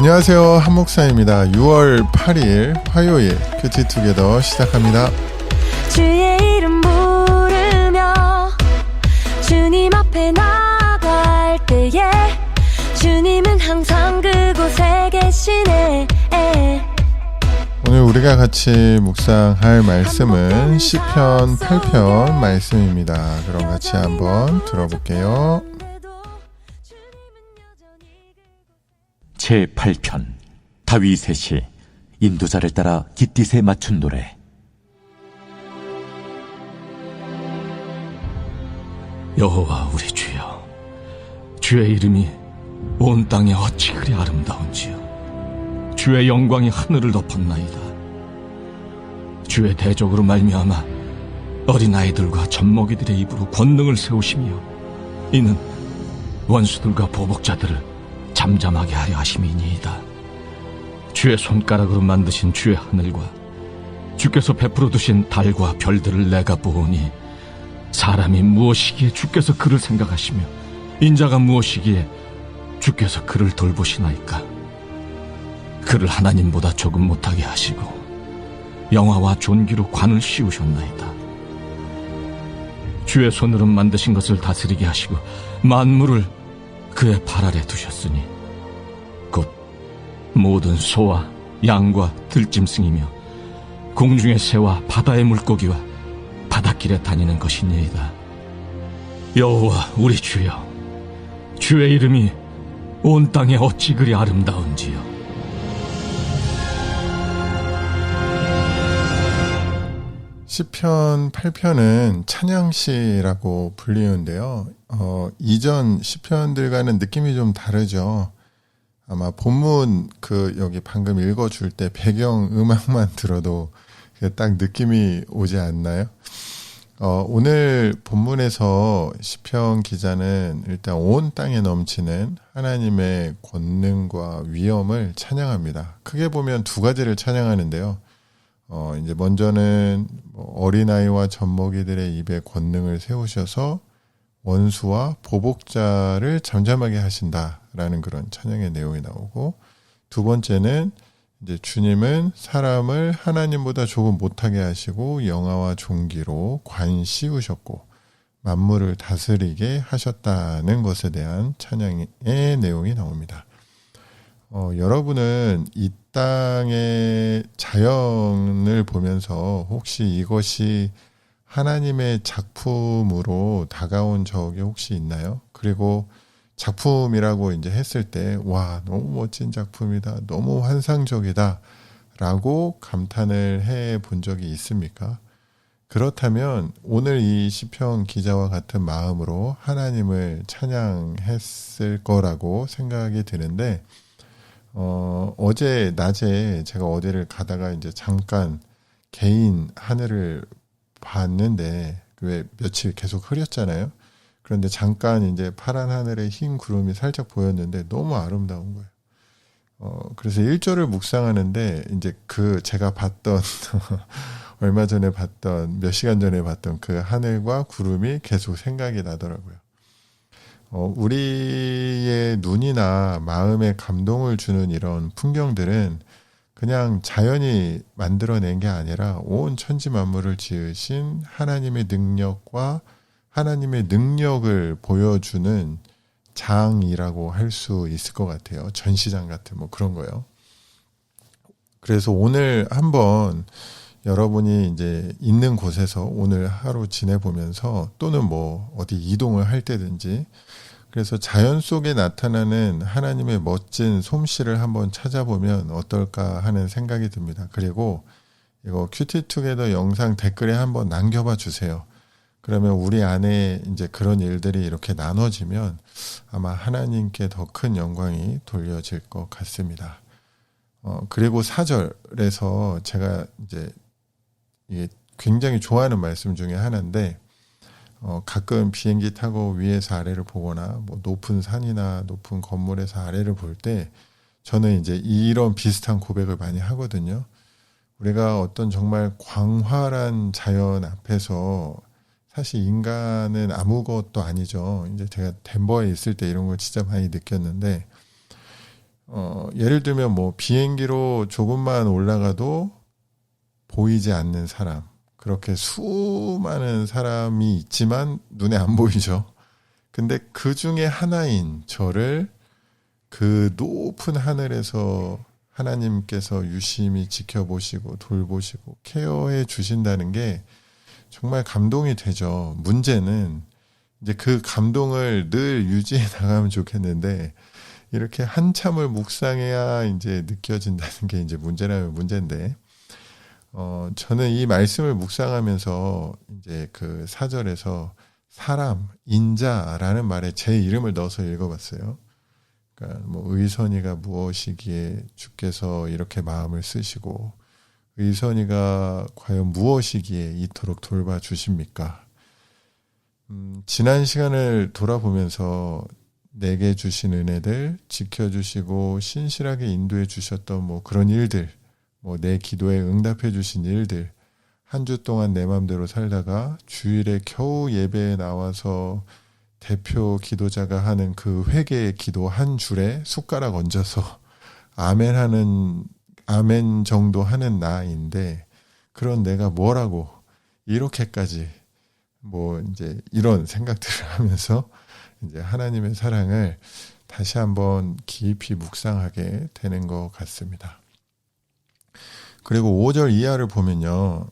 안녕하세요, 한목사입니다. 6월 8일 화요일 큐티 투게더 시작합니다. 주의 이름 부르며 주님 앞에 나갈 때에 주님은 항상 그곳에 계시네. 오늘 우리가 같이 묵상할 말씀은 시편 8편 말씀입니다. 그럼 같이 한번 들어볼게요. 제8편 다윗의 시 인도자를 따라 깃딧에 맞춘 노래. 여호와 우리 주여, 주의 이름이 온 땅에 어찌 그리 아름다운지요. 주의 영광이 하늘을 덮었나이다. 주의 대적으로 말미암아 어린아이들과 젖먹이들의 입으로 권능을 세우시며 이는 원수들과 보복자들을 잠잠하게 하려 하심이니이다. 주의 손가락으로 만드신 주의 하늘과 주께서 베풀어 두신 달과 별들을 내가 보오니 사람이 무엇이기에 주께서 그를 생각하시며 인자가 무엇이기에 주께서 그를 돌보시나이까. 그를 하나님보다 조금 못하게 하시고 영화와 존귀로 관을 씌우셨나이다. 주의 손으로 만드신 것을 다스리게 하시고 만물을 그의 발 아래 두셨으니 곧 모든 소와 양과 들짐승이며 공중의 새와 바다의 물고기와 바닷길에 다니는 것이니이다. 여호와 우리 주여, 주의 이름이 온 땅에 어찌 그리 아름다운지요. 시편 8편은 찬양시라고 불리는데요. 이전 시편들과는 느낌이 좀 다르죠. 아마 본문 여기 방금 읽어줄 때 배경 음악만 들어도 딱 느낌이 오지 않나요? 오늘 본문에서 시편 기자는 일단 온 땅에 넘치는 하나님의 권능과 위엄을 찬양합니다. 크게 보면 두 가지를 찬양하는데요. 이제 먼저는 어린아이와 젖먹이들의 입에 권능을 세우셔서 원수와 보복자를 잠잠하게 하신다라는 그런 찬양의 내용이 나오고, 두 번째는 이제 주님은 사람을 하나님보다 조금 못하게 하시고 영화와 존귀로 관 씌우셨고 만물을 다스리게 하셨다는 것에 대한 찬양의 내용이 나옵니다. 여러분은 이 땅의 자연을 보면서 혹시 이것이 하나님의 작품으로 다가온 적이 혹시 있나요? 그리고 작품이라고 이제 했을 때, 와, 너무 멋진 작품이다, 너무 환상적이다 라고 감탄을 해 본 적이 있습니까? 그렇다면 오늘 이 시편 기자와 같은 마음으로 하나님을 찬양했을 거라고 생각이 드는데, 어제 낮에 제가 어디를 가다가 이제 잠깐 개인 하늘을 봤는데, 왜 며칠 계속 흐렸잖아요. 그런데 잠깐 이제 파란 하늘에 흰 구름이 살짝 보였는데 너무 아름다운 거예요. 그래서 1절을 묵상하는데 이제 제가 봤던 얼마 전에 봤던 몇 시간 전에 봤던 그 하늘과 구름이 계속 생각이 나더라고요. 우리의 눈이나 마음에 감동을 주는 이런 풍경들은 그냥 자연이 만들어낸 게 아니라 온 천지 만물을 지으신 하나님의 능력과 하나님의 능력을 보여주는 장이라고 할 수 있을 것 같아요. 전시장 같은 그런 거요. 그래서 오늘 한번 여러분이 이제 있는 곳에서 오늘 하루 지내보면서 또는 어디 이동을 할 때든지, 그래서 자연 속에 나타나는 하나님의 멋진 솜씨를 한번 찾아보면 어떨까 하는 생각이 듭니다. 그리고 이거 큐티 투게더 영상 댓글에 한번 남겨봐 주세요. 그러면 우리 안에 이제 그런 일들이 이렇게 나눠지면 아마 하나님께 더 큰 영광이 돌려질 것 같습니다. 그리고 4절에서 제가 이제 이게 굉장히 좋아하는 말씀 중에 하나인데, 가끔 비행기 타고 위에서 아래를 보거나 높은 산이나 높은 건물에서 아래를 볼 때 저는 이제 이런 비슷한 고백을 많이 하거든요. 우리가 어떤 정말 광활한 자연 앞에서 사실 인간은 아무것도 아니죠. 이제 제가 덴버에 있을 때 이런 걸 진짜 많이 느꼈는데, 예를 들면 뭐 비행기로 조금만 올라가도 보이지 않는 사람, 그렇게 수많은 사람이 있지만 눈에 안 보이죠. 근데 그 중에 하나인 저를 그 높은 하늘에서 하나님께서 유심히 지켜보시고 돌보시고 케어해 주신다는 게 정말 감동이 되죠. 문제는 이제 그 감동을 늘 유지해 나가면 좋겠는데 이렇게 한참을 묵상해야 이제 느껴진다는 게 이제 문제라면 문제인데, 저는 이 말씀을 묵상하면서 이제 그 4절에서 사람, 인자라는 말에 제 이름을 넣어서 읽어봤어요. 그러니까 뭐 의선이가 무엇이기에 주께서 이렇게 마음을 쓰시고 의선이가 과연 무엇이기에 이토록 돌봐주십니까? 지난 시간을 돌아보면서 내게 주신 은혜들, 지켜주시고 신실하게 인도해 주셨던 뭐 그런 일들, 뭐 내 기도에 응답해 주신 일들, 한 주 동안 내 맘대로 살다가 주일에 겨우 예배에 나와서 대표 기도자가 하는 그 회개의 기도 한 줄에 숟가락 얹어서 아멘 정도 하는 나인데, 그런 내가 뭐라고 이렇게까지 뭐 이제 이런 생각들을 하면서 이제 하나님의 사랑을 다시 한번 깊이 묵상하게 되는 것 같습니다. 그리고 5절 이하를 보면요,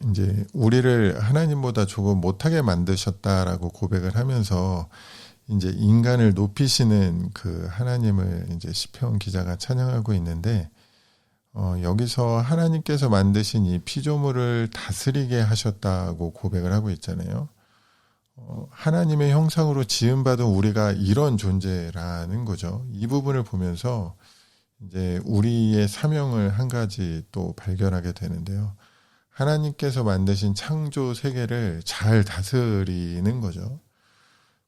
이제 우리를 하나님보다 조금 못하게 만드셨다라고 고백을 하면서 이제 인간을 높이시는 그 하나님을 이제 시편 기자가 찬양하고 있는데, 여기서 하나님께서 만드신 이 피조물을 다스리게 하셨다고 고백을 하고 있잖아요. 하나님의 형상으로 지음받은 우리가 이런 존재라는 거죠. 이 부분을 보면서 이제 우리의 사명을 한 가지 또 발견하게 되는데요. 하나님께서 만드신 창조 세계를 잘 다스리는 거죠.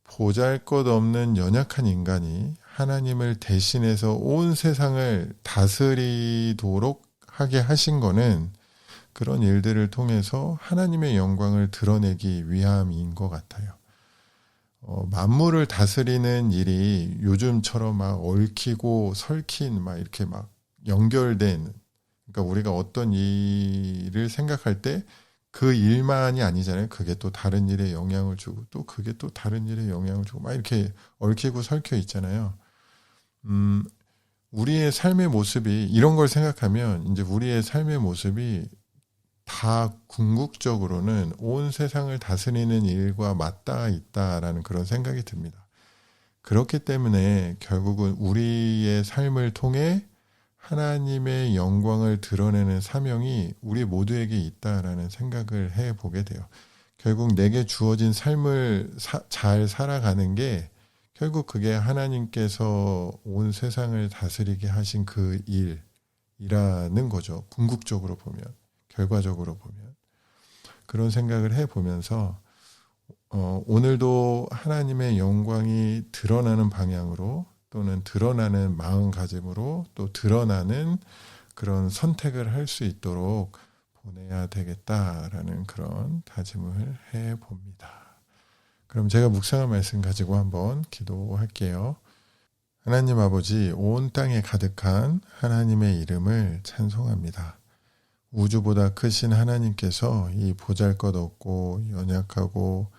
보잘것없는 연약한 인간이 하나님을 대신해서 온 세상을 다스리도록 하게 하신 거는 그런 일들을 통해서 하나님의 영광을 드러내기 위함인 것 같아요. 만물을 다스리는 일이 요즘처럼 막 얽히고 설킨 막 이렇게 막 연결된, 그러니까 우리가 어떤 일을 생각할 때 그 일만이 아니잖아요. 그게 또 다른 일에 영향을 주고 또 그게 또 다른 일에 영향을 주고 막 이렇게 얽히고 설켜 있잖아요. 우리의 삶의 모습이 이런 걸 생각하면 이제 우리의 삶의 모습이 다 궁극적으로는 온 세상을 다스리는 일과 맞닿아 있다라는 그런 생각이 듭니다. 그렇기 때문에 결국은 우리의 삶을 통해 하나님의 영광을 드러내는 사명이 우리 모두에게 있다라는 생각을 해보게 돼요. 결국 내게 주어진 삶을 잘 살아가는 게 결국 그게 하나님께서 온 세상을 다스리게 하신 그 일이라는 거죠. 궁극적으로 보면, 결과적으로 보면. 그런 생각을 해보면서 오늘도 하나님의 영광이 드러나는 방향으로 또는 드러나는 마음가짐으로 또 드러나는 그런 선택을 할 수 있도록 보내야 되겠다라는 그런 다짐을 해봅니다. 그럼 제가 묵상한 말씀 가지고 한번 기도할게요. 하나님 아버지, 온 땅에 가득한 하나님의 이름을 찬송합니다. 우주보다 크신 하나님께서 이 보잘것없고 연약하고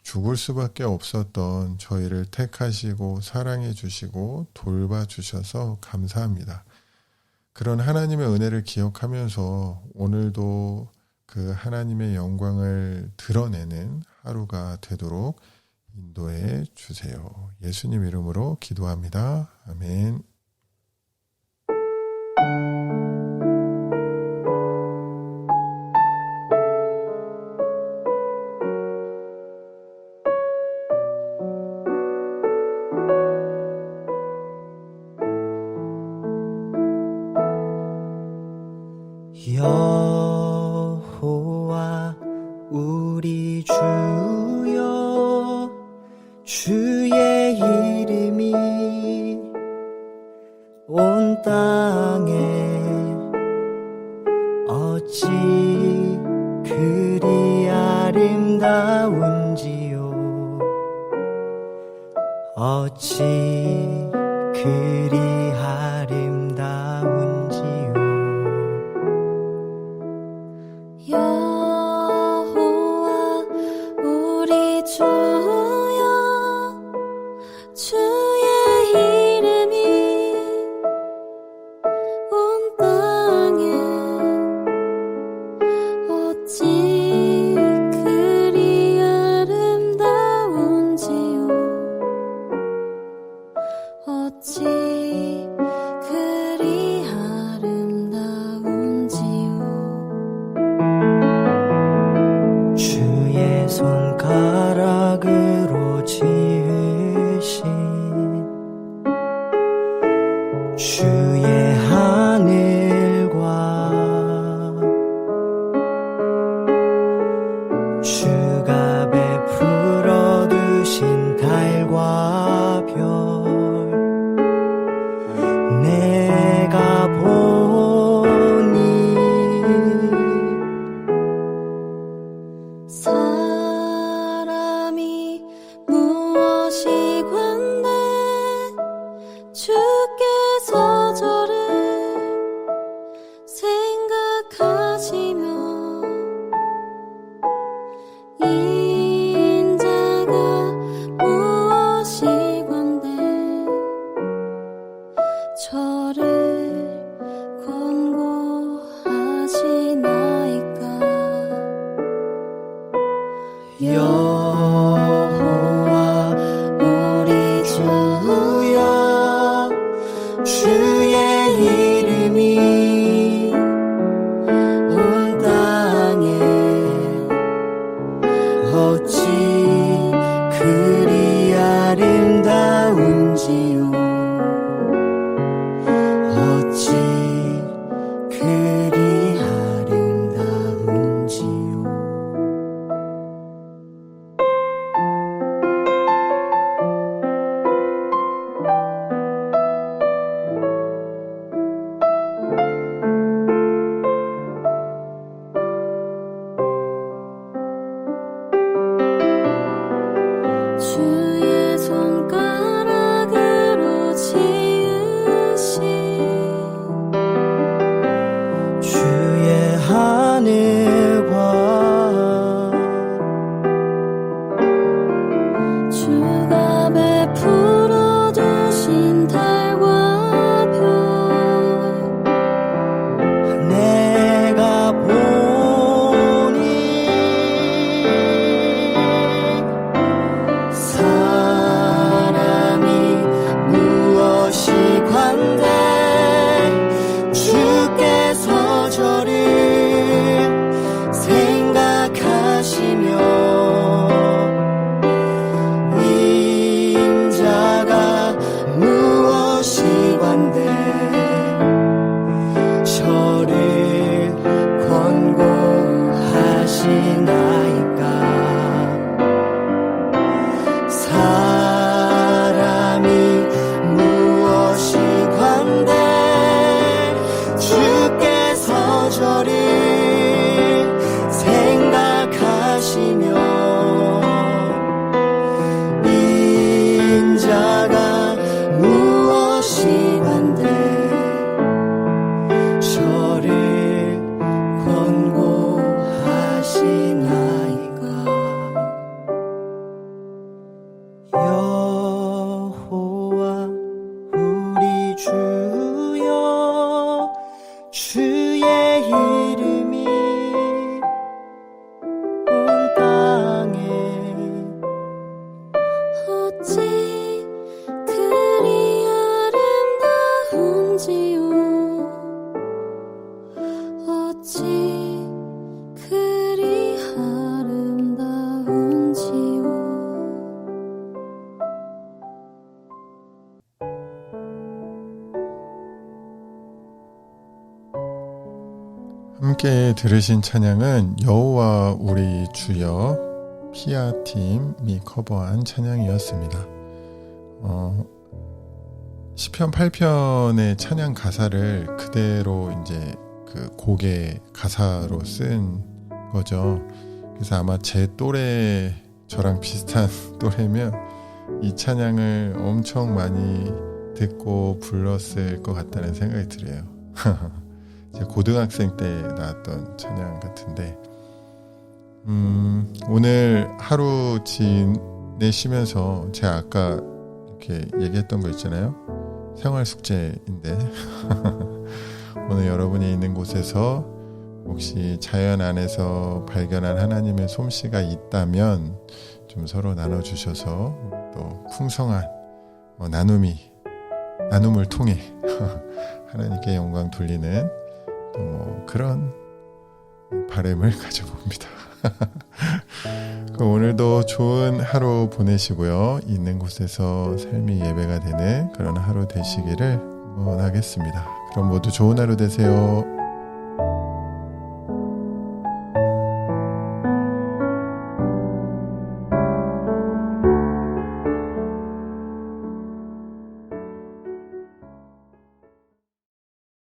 죽을 수밖에 없었던 저희를 택하시고 사랑해 주시고 돌봐 주셔서 감사합니다. 그런 하나님의 은혜를 기억하면서 오늘도 그 하나님의 영광을 드러내는 하루가 되도록 인도해 주세요. 예수님 이름으로 기도합니다. 아멘. 여호와 우리 주여, 주의 이름이 온 땅에 어찌 그리 아름다운지요, 어찌 그리 아름다운지요. 저를 생각하시며 인자가 무엇이 한데 저를 권고하시나이까. 여호와 우리 주여 주의 이름이 온 땅에 어찌 그리 아름다운지요 어찌 그리 아름다운지요. 함께 들으신 찬양은 여호와 우리 주여 피아팀이 커버한 찬양이었습니다. 시편 8편의 찬양 가사를 그대로 이제 그 곡의 가사로 쓴 거죠. 그래서 아마 제 또래, 저랑 비슷한 또래면 이 찬양을 엄청 많이 듣고 불렀을 것 같다는 생각이 들어요. 제 고등학생 때 나왔던 찬양 같은데, 오늘 하루 지내시면서 제가 아까 이렇게 얘기했던 거 있잖아요. 생활 숙제인데 오늘 여러분이 있는 곳에서 혹시 자연 안에서 발견한 하나님의 솜씨가 있다면 좀 서로 나눠주셔서 또 풍성한 나눔을 통해 하나님께 영광 돌리는 또 뭐 그런 바람을 가져봅니다. 그럼 오늘도 좋은 하루 보내시고요. 있는 곳에서 삶이 예배가 되는 그런 하루 되시기를 원하겠습니다. 그럼 모두 좋은 하루 되세요.